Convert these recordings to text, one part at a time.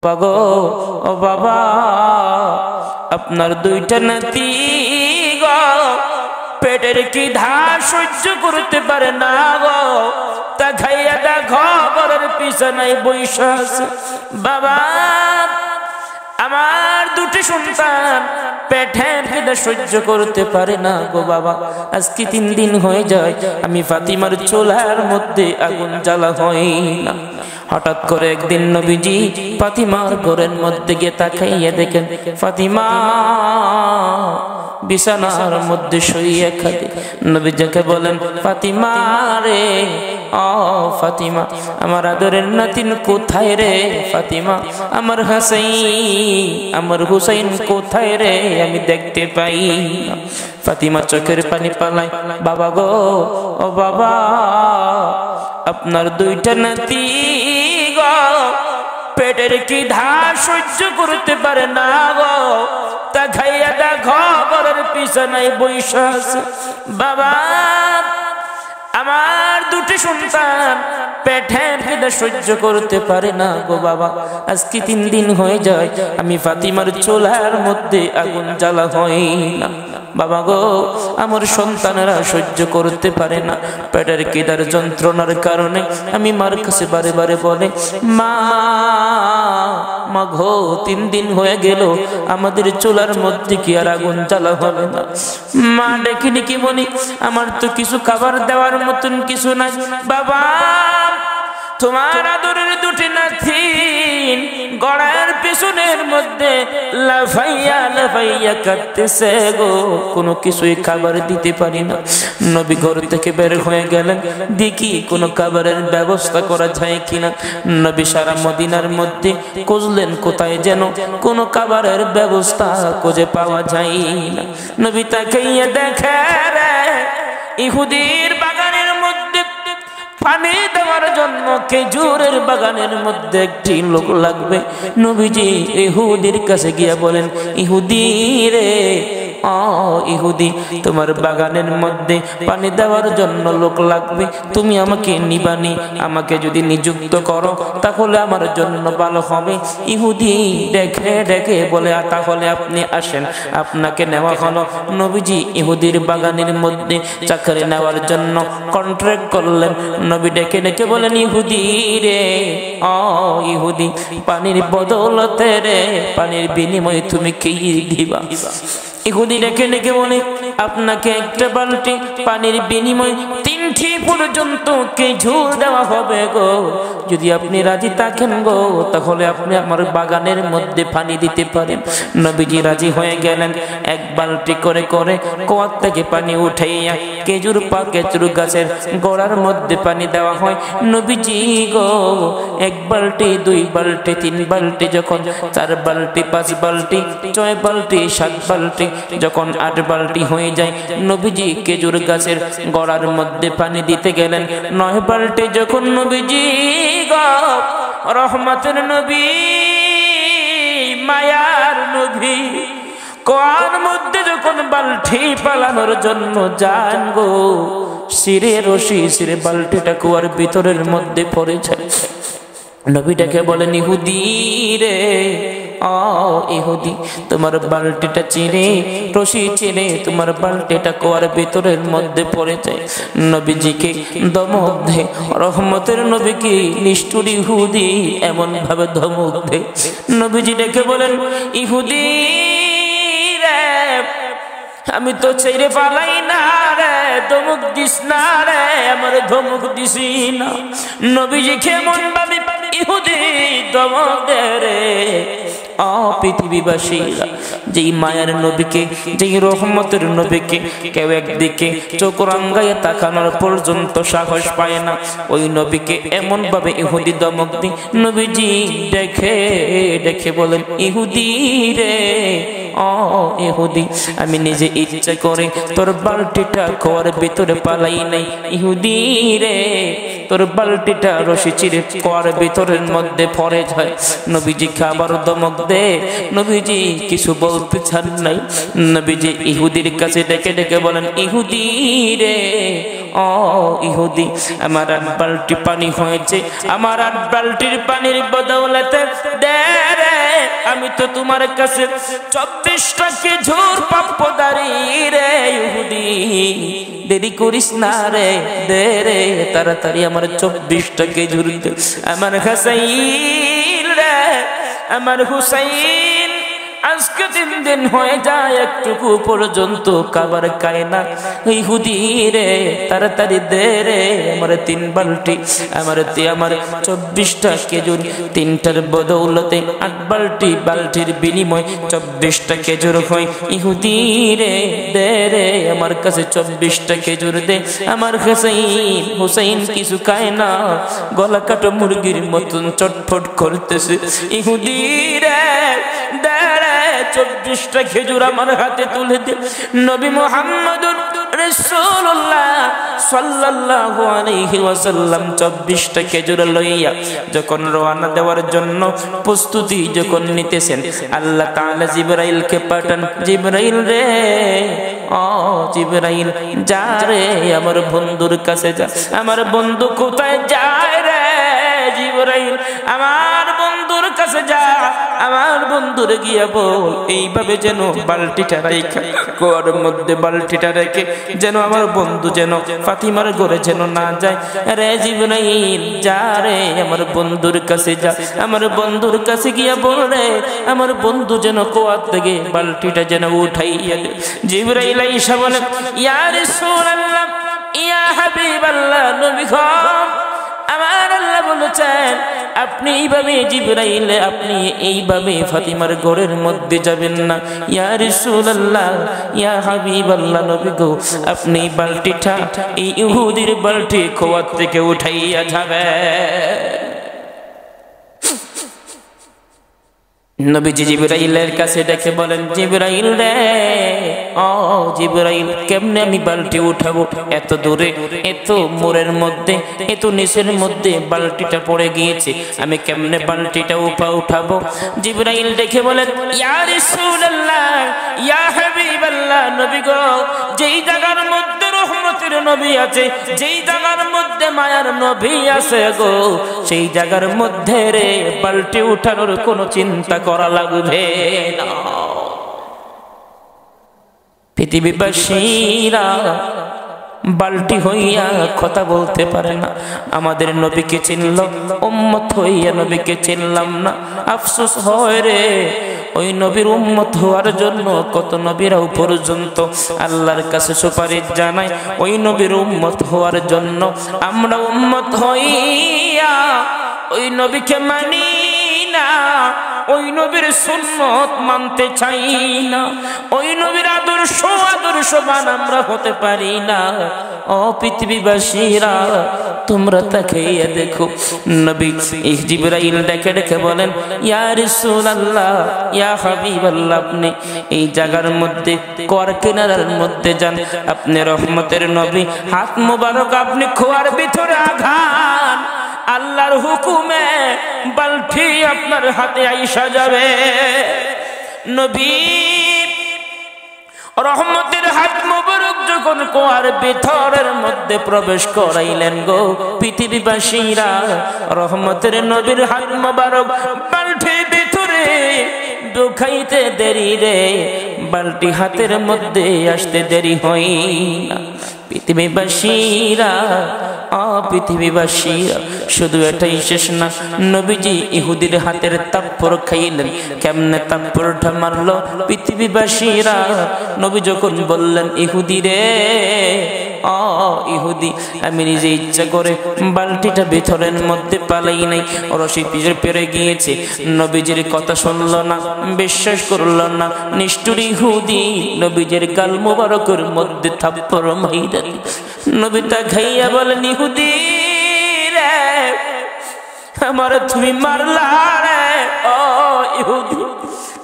পাগো ও বাবা আপনার দুইটা নাতি গো পেটের কি ধার সহ্য করতে পারে না গো, তা খাইয়া দেখো ঘরের পিছনে বৈশা আছে। বাবা আমার দুটি সন্তান পেটের খিদে সহ্য করতে পারে না গো বাবা, আজকে 3 দিন হয়ে যায় আমি ফাতিমার চুলার মধ্যে আগুন জ্বালা হয় না। হঠাৎ করে একদিন নবীজি ফাতিমার ঘরের মধ্যে গিয়ে তাকাইয়া দেখেন ফাতিমা বিছানার মধ্যে শুইয়া খাতে। নবীজিকে বলেন ফাতিমা রে, ও ফাতিমা আমার আদরের নাতিন কোথায় রে? ফাতিমা আমার হাসাইন আমার হুসাইন কোথায় রে? আমি দেখতে পাই না। ফাতিমা চোখের পানি পালায়, বাবা গো ও বাবা আপনার দুইটা নাতি গো পেটের কি ধার সহ্য করতে পারে না গো, তা খাইয়া দেখো ঘরের পিছনে বৈশা আছে। বাবা আমার দুটি সন্তান পেটের খিদে সহ্য করতে পারে না গো বাবা, আজকে 3 দিন হয়ে যায় আমি ফাতিমার চুলার মধ্যে আগুন জ্বালা হয় না। বাবা গো আমার সন্তানেরা সহ্য করতে পারে না, পেটের খিদার যন্ত্রণার কারণে আমি মার কাছে বারে বারে বলে মা মা গো 3 দিন হয়ে গেল আমাদের চুলার মধ্যে কি আর আগুন জ্বালা হবে না? মা ডেকে ডেকে বলি আমার তো কিছু খাবার দেওয়ার মতন কিছু নাই। বাবা তোমার আদরের দুটি নাতি গড়ার পিছনের মধ্যে লাফাইয়া লাফাইয়া কাঁদতেছে গো, কোনো কিছুই খাবার দিতে পারি না। নবী ঘর থেকে বের হয়ে গেলেন, দেখি কোনো খাবারের ব্যবস্থা করা যায় কিনা। নবী সারা মদিনার মধ্যে খুঁজলেন, কোথায় যেন কোনো খাবারের ব্যবস্থা খুঁজে পাওয়া যায় না। নবী তাকাইয়া দেখে রে ইহুদির বাগানের মধ্যে পানি দেওয়ার জন্য খেজুরের বাগানের মধ্যে একটি লোক লাগবে। নবীজি ইহুদির কাছে গিয়া বলেন ইহুদি রে, ও ইহুদি তোমার বাগানের মধ্যে পানি দেওয়ার জন্য লোক লাগবে, তুমি আমাকে নিবানি, আমাকে যদি নিযুক্ত করো তাহলে আমার জন্য ভালো হবে। ইহুদি দেখে দেখে বলে তাহলে আপনি আসেন, আপনাকে নেওয়া হলো। নবীজি ইহুদির বাগানের মধ্যে চাকরি নেওয়ার জন্য কন্ট্রাক্ট করলেন। নবী ডেকে ডেকে বলেন ইহুদি রে, ও ইহুদি পানির বদৌলতে রে পানির বিনিময়ে তুমি কি দিবা? ইহুদি ডেকে ডেকে বলে আপনাকে একটা বালতি পানির বিনিময়ে 3টি পর্যন্ত খেজুর দেওয়া হবে গো, যদি আপনি রাজি থাকেন গো তাহলে আপনি আমার বাগানের মধ্যে পানি দিতে পারেন। নবীজি রাজি হয়ে গেলেন। 1 বালতি করে করে কুয়া থেকে পানি উঠাইয়া খেজুর গাছের গোড়ার মধ্যে পানি দেওয়া হয়। নবীজি গো 1 বালতি 2 বালতি 3 বালতি যখন 4 বালতি 5 বালতি 6 বালতি 7 বালতি যখন 8 বালতি হয়ে যায়, নবীজি খেজুর গাছের গোড়ার মধ্যে পানি দিতে গেলেন। 9 বালতি যখন নবীজি গো রহমতের নবী মায়ার নবী কুয়ার মধ্যে যখন বালতি পালানোর জন্য যান গো, শিরে রশি শিরে বালতিটা কুয়ার ভিতরের মধ্যে পড়ে যায়। নবীটাকে বলেন ইহুদি রে, ও ইহুদি তোমার বালতিটা চিরে রশি চিরে তোমার বালতিটা কুয়ার ভিতরের মধ্যে পড়ে যায়। নবীজিকে ধমক দে, রহমতের নবীকে নিষ্ঠুর ইহুদি এমন ভাবে ধমক দে। নবীজি ডেকে বলেন ইহুদি রে আমি তো ছেড়ে পালাই না রে, ধমক দিস না রে, আমার ধমক দিসি না। নবীজি কেমন ভাবে ইহুদি ধমক দে রে। পৃথিবীবাসীরা যেই মায়ার নবীকে যেই রহমতের নবীকে কেউ একদিকে চোখ রাঙ্গাইয়া তাকানোর পর্যন্ত সাহস পায় না, ওই নবীকে এমন ভাবে ইহুদি ধমক দি। নবীজি দেখে দেখে বলেন ইহুদি রে, ও ইহুদি আমি নিজে ইচ্ছা করে তোর বালতিটা কুয়ার ভিতরে পালাই নাই। ইহুদি রে তোর বালতিটা রশি চিরে কুয়ার ভিতরের মধ্যে পড়ে যায়। নবীজি খাবার ধমক দে, নবীজি কিছু বলতে চান নাই। নবীজি ইহুদির কাছে ডেকে ডেকে বলেন ইহুদি রে, ও ইহুদি আমার 8 বালতি পানি হয়েছে, আমার 8 বালতির পানির বদৌলতে দে রে তো তোমার কাছে 24টা খেজুর প্রাপ্য দাঁড়িয়ে রে ইহুদি, দেরি করিস না রে, দে রে তাড়াতাড়ি আমার 24টা খেজুর দে। আমার হুসাইন রে, আমার হুসাইন আজকে 3 দিন হয়ে যায় একটুকু পর্যন্ত খাবার খায় না। ইহুদি রে তাড়াতাড়ি দে রে আমার 3 বালতি, আমার 24টা খেজুর, 3টার বদৌলতে 8 বালতি, বালতির বিনিময় 24টা খেজুর হয়। ইহুদি রে দে রে আমার কাছে 24টা খেজুর দে। আমার হুসাইন কিছু খায় না, গলা কাটো মুরগির মতন চটফট করতেছে। ইহুদি রে দে রে 24টা খেজুর আমার হাতে তুলে দে। নবী মুহাম্মদুর রাসূলুল্লাহ সাল্লাল্লাহু আলাইহি ওয়াসাল্লাম 24টা খেজুর লইয়া যখন রওনা দেওয়ার জন্য প্রস্তুতি যখন নিতেছেন, আল্লাহ তাআলা জিবরাইলকে পাঠান, জিবরাইল রে, ও জিবরাইল যা রে আমার বন্ধুর কাছে যা। আমার বন্ধু কোথায় যায় রে জিবরাইল? আমার বন্ধুর কাছে যা, আমার বন্ধুর গিয়া বল এইভাবে যেন বালতিটা রেখে, কুয়ার মধ্যে বালতিটা রেখে যেন আমার বন্ধু যেন ফাতিমার ঘরে যেন না যায়। রে জিবরাইল যা রে আমার বন্ধুর কাছে যা, আমার বন্ধুর কাছে গিয়া বল রে আমার বন্ধু যেন কুয়ার থেকে বালতিটা যেন উঠাইয়া দে। জিবরাইল আইসা বলে, ইয়া রাসূলুল্লাহ, ইয়া হাবিবাল্লাহ, নবী গো আমার আল্লাহ বলেছেন আপনি এইভাবে জিবরাইল, আপনি এইভাবে ফাতিমার ঘরের মধ্যে যাবেন না। ইয়া রাসূলুল্লাহ, ইয়া হাবিবাল্লাহ, নবী গো আপনি বালতিটা, এই ইহুদির বালতি কুয়া থেকে উঠাইয়া যাবে। নবীজি জিবরাইলের কাছে ডেকে বলেন, জিবরাইল রে, ও জিবরাইল কেমনে আমি বালতি উঠাবো? এত দূরে, এত মোড়ের মধ্যে, এত নিচের মধ্যে বালতিটা পড়ে গিয়েছে, আমি কেমনে বালতিটা উঠাবো? জিবরাইল ডেকে বলেন, ইয়া রাসূলুল্লাহ, ইয়া হাবিবাল্লাহ, নবী গো যেই জায়গার মধ্যে রহমতের নবী আছে, যেই জায়গার মধ্যে মায়ার নবী আছে গো, সেই জায়গার মধ্যে রে বালতি উঠানোর কোনো চিন্তা করা লাগবে না। পৃথিবীবাসীরা বালতি হইয়া কথা বলতে পারে না, আমাদের নবীকে চিনল, উম্মত হইয়া নবীকে চিনলাম না, আফসোস হয় রে। ওই নবীর উম্মত হওয়ার জন্য কত নবীরাও পর্যন্ত আল্লাহর কাছে সুপারিশ জানায়, ওই নবীর উম্মত হওয়ার জন্য আমরা উম্মত হইয়া ওই নবীকে মানি না, ওই নবীর সুন্নত মানতে চাই না, ওই নবীর আদর্শবান আমরা হতে পারি না। ও পৃথিবীবাসীরা তোমরা তাকাইয়া দেখো, নবী জিবরাইল ডেকে ডেকে বলেন, ইয়া রাসূলুল্লাহ, ইয়া হাবিবাল্লাহ, আপনি এই জায়গার মধ্যে কুয়ার কিনারার মধ্যে যান, আপনি রহমতের নবী, হাত মোবারক আপনি কুয়ার ভিতরে আঘান, আল্লাহর হুকুমে বালতি আপনার হাতে আইসা যাবে। নবী রহমতের হাত মোবারক যখন কুয়ার ভিতরের মধ্যে প্রবেশ করাইলেন গো, পৃথিবীবাসীরা রহমতের নবীর হাত মোবারক বালতির ভিতরে ঢুকাইতে দেরি রে, বালতি হাতের মধ্যে আসতে দেরি হয় না। পৃথিবীবাসীরা, পৃথিবীবাসীরা শুধু এটাই শেষ না, নবীজি ইহুদির হাতের তাপ্পড় খাইলেন। কেমনে তাপ্পড়টা মারলো পৃথিবীবাসীরা? নবী যখন বললেন, ইহুদি রে, ইহুদি আমি নিজে ইচ্ছা করে বালতিটা ভিতরের মধ্যে পালাই নাই, রশি পিছনে পেরে গিয়েছে, নবীজির কথা শুনল না, বিশ্বাস করল না, নিষ্ঠুর ইহুদি নবীজির গাল মোবারকের মধ্যে থাপ্পড় মাইরা নবী তা খাইয়া বলেন, ইহুদি রে আমার তুমি মারলা রে, ও ইহুদি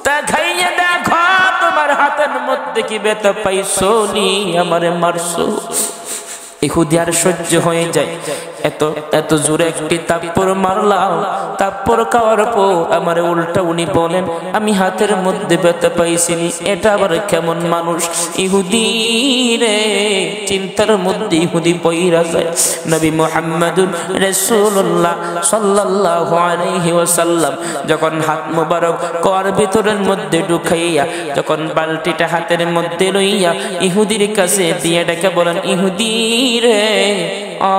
তা খাইয়া দেখো তোমার হাতের মধ্যে কি ব্যথা পাইছো নি, আমারে মারছো। ইহুদি আর সহ্য হয়ে যায়, এত এত জোরে একটি তাপ্পড় মারলাম, তাপ্পড় খাওয়ার পর আমার উল্টা উনি বলেন আমি হাতের মধ্যে ব্যথা পাইছি, এটা আবার কেমন মানুষ? ইহুদি রে, চিন্তার মধ্যে ইহুদি পইরা যায়। নবী মুহাম্মদুর রাসূলুল্লাহ সাল্লাল্লাহু আলাইহি ওয়াসাল্লাম যখন হাত মোবারক কোয়ার ভিতরের মধ্যে ঢুকাইয়া যখন বালতিটা হাতের মধ্যে লইয়া ইহুদির কাছে দিয়ে ডেকে বলেন, ইহুদি রে, ও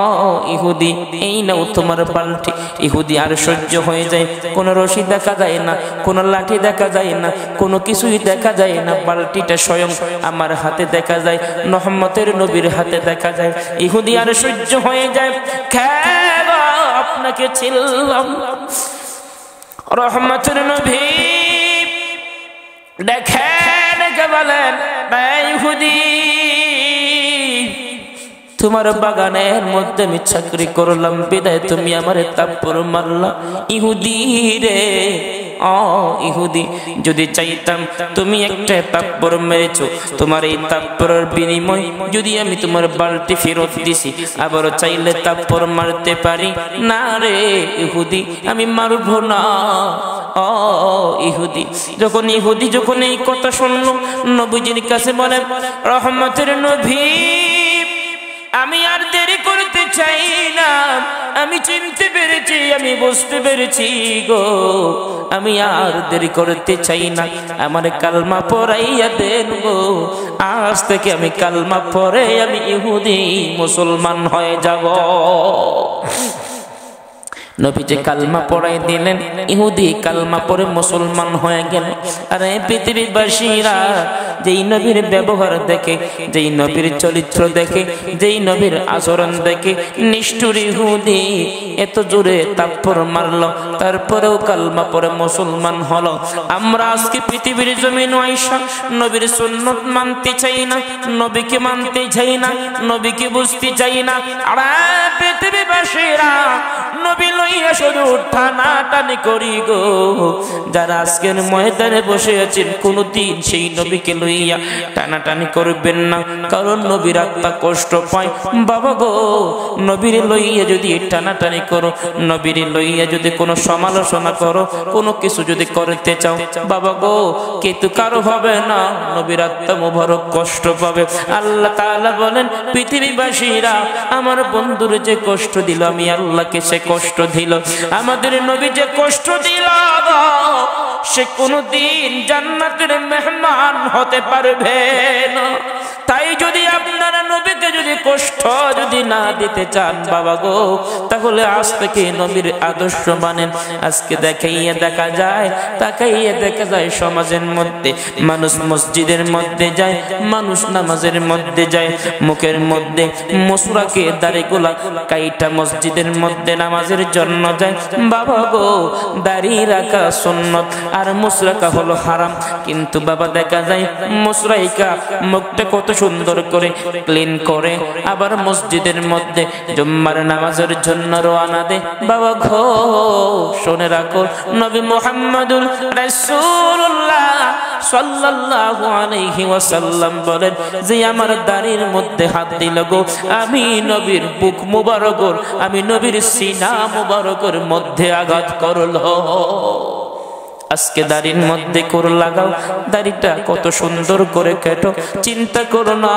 ইহুদি, এই নাও তোমার বালতি। ইহুদি আর সহ্য হয়ে যায়, কোনো রশি দেখা যায় না, কোনো লাঠি দেখা যায় না, কোনো কিছুই দেখা যায় না, বালতিটা স্বয়ং আমার হাতে দেখা যায়, রহমতের নবীর হাতে দেখা যায়। ইহুদি আর সহ্য হয়ে যায়, খেবা আপনাকে ছিলাম। রহমতের নবী দেখে দেখে বলেন, ইহুদি তোমার বাগানের মধ্যে আমি চাকরি করলাম বিদায় তুমি আমারে তাপ্পড় মারলা। ইহুদি রে, ও ইহুদি, যদি চাইতাম তুমি একটা তাপ্পড় মেরেছো, তোমার এই তাপ্পড়ের বিনিময় যদি আমি তোমার বালতি ফেরত দিছি, আবারও চাইলে তাপ্পড় মারতে পারি না রে ইহুদি, আমি মারবো না। ও ইহুদি, ইহুদি যখন এই কথা শুনল, নবীজির কাছে বলেন, রহমতের নবী আমি আর দেরি করতে চাই না, আমি চিনতে পেরেছি, আমি বুঝতে পেরেছি গো, আমি আর দেরি করতে চাই না, আমার কালমা পড়াইয়া দেন গো, আজ থেকে আমি কালমা পড়ে আমি ইহুদি মুসলমান হয়ে যাব। নবীজি কালমা পড়াই দিলেন, ইহুদি কালমা পড়ে মুসলমান হয়ে গেল। আরে পৃথিবীবাসীরা যেই নবীর ব্যবহার দেখে, যেই নবীর চরিত্র দেখে, যেই নবীর আচরণ দেখে, নিষ্ঠুর ইহুদি এত জোরে তাপ্পড় মারলো, তারপরেও কালমা পড়ে মুসলমান হলো। আমরা আজকে পৃথিবীর জমিন আইসা নবীর সুন্নত মানতে চাই না, নবীকে মানতে চাই না, নবীকে বুঝতে চাই না। আরে পৃথিবীবাসীরা নবী লইয়া শুধু টানাটানি করি গো। যারা আজকের ময়দানে বসে আছেন, কোনদিন সেই নবীকে লইয়া টানাটানি করবেন না, কারণ নবীর আত্মা কষ্ট পায়। বাবা গো, নবীর লইয়া যদি টানাটানি করো, নবীর লইয়া যদি কোনো সমালোচনা করো, কোনো কিছু যদি করতে চাও, বাবা গো কিন্তু কারো হবে না, নবীর আত্মা মুবারক কষ্ট পাবে। আল্লাহ তাআলা বলেন, পৃথিবীবাসীরা আমার বন্ধুর যে কষ্ট দিল, আমি আল্লাহকে সে কষ্ট দিল। আমাদের নবী যে কষ্ট দিল, সে কোনদিন জান্নাতের মেহমান হতে পারবে না। তাই যদি আপনারা নবীকে যদি কষ্ট যদি না দিতে চান বাবা গো, তাহলে আজ থেকে নবীর আদর্শ মানেন। আজকে দেখাইয়া দেখা যায়, তাকাইয়া দেখা যায় সমাজের মধ্যে মানুষ মসজিদের মধ্যে যায়, মানুষ নামাজের মধ্যে যায়, মুখের মধ্যে মুসরাকে দাড়িগুলা কাইটা মসজিদের মধ্যে নামাজের জন্য যায়। বাবা গো, দাড়ি রাখা সুন্নত আর মুসরাকা হলো হারাম, কিন্তু বাবা দেখা যায় মুসরাইকা মুখটা কত সুন্দর করে ক্লিন করে, আবার মসজিদের মধ্যে জুম্মার নামাজের জন্য রওনা দেয়। বাবা গো, শুনে রাখো, নবী মুহাম্মদুর রাসূলুল্লাহ সাল্লাল্লাহু আলাইহি ওয়াসাল্লাম বলেন যে আমার দাড়ির মধ্যে হাত দিল গো, আমি নবীর বুক মুবারকর, আমি নবীর সিনা মুবারকের মধ্যে আঘাত করল। আজকে দাড়ির মধ্যে কোর লাগাও, দাড়িটা কত সুন্দর করে কেটো। চিন্তা করো না,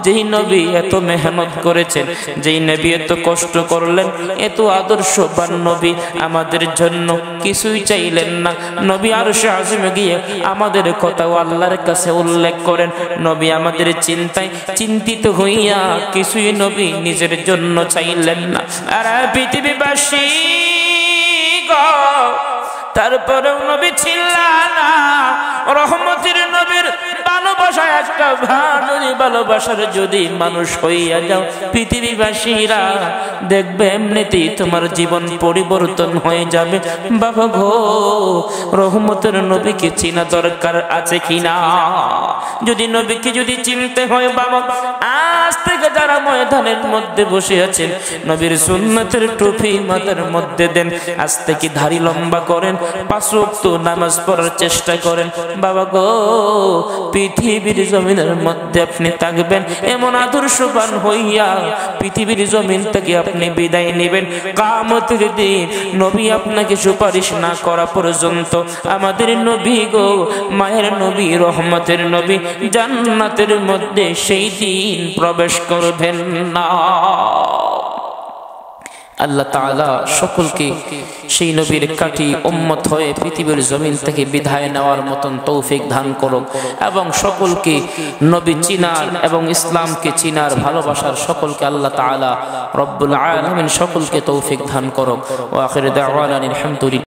যেই নবী এত মেহনত করেছেন, যেই নবী এত কষ্ট করলেন, এত আদর্শবান নবী আমাদের জন্য কিছুই চাইলেন না। নবী আরশে আযমে গিয়ে আমাদের কথাও আল্লাহর কাছে উল্লেখ করেন। নবী আমাদের চিন্তায় চিন্তিত হইয়া কিছুই নবী নিজের জন্য চাইলেন না। আর পৃথিবীবাসী গো, তারপরেও নবী ছিলেন না। রহমতের নবীর ভালোবাসা একটা ভালোবাসার যদি মানুষ হইয়া যাও, পৃথিবীবাসীরা দেখবে এমনিতেই তোমার জীবন পরিবর্তন হয়ে যাবে। বাবা গো, রহমতের নবীকে চিনা দরকার আছে কিনা? যদি নবীকে যদি চিনতে হয় বাবা, আজ থেকে যারা ময়দানের মধ্যে বসে আছেন, নবীর সুন্নতের টুপি মাথার মধ্যে দেন, আজ থেকে দাড়ি লম্বা করেন, 5 ওয়াক্ত নামাজ পড়ার চেষ্টা করেন। বাবা গো, পৃথিবীর জমিনের মধ্যে আপনি থাকবেন, এমন আদর্শবান হইয়া পৃথিবীর জমিন থেকে আপনি বিদায় নেবেন। কিয়ামতের দিন নবী আপনাকে সুপারিশ না করা পর্যন্ত আমাদের নবী গো, মায়ের নবী, রহমতের নবী জান্নাতের মধ্যে সেই দিন প্রবেশ করবেন না। আল্লাহ তাআলা সকলকে সেই নবীর কাটি উম্মত হয়ে পৃথিবীর জমিন থেকে বিদায় নেওয়ার মতন তৌফিক দান করুক, এবং সকলকে নবী চিনার এবং ইসলামকে চিনার ভালোবাসার সকলকে আল্লাহ তাআলা রব্বুল আলামিন সকলকে তৌফিক দান করুক। ওয়া আখিরু দাওয়ানা আলহামদুলিল্লাহ।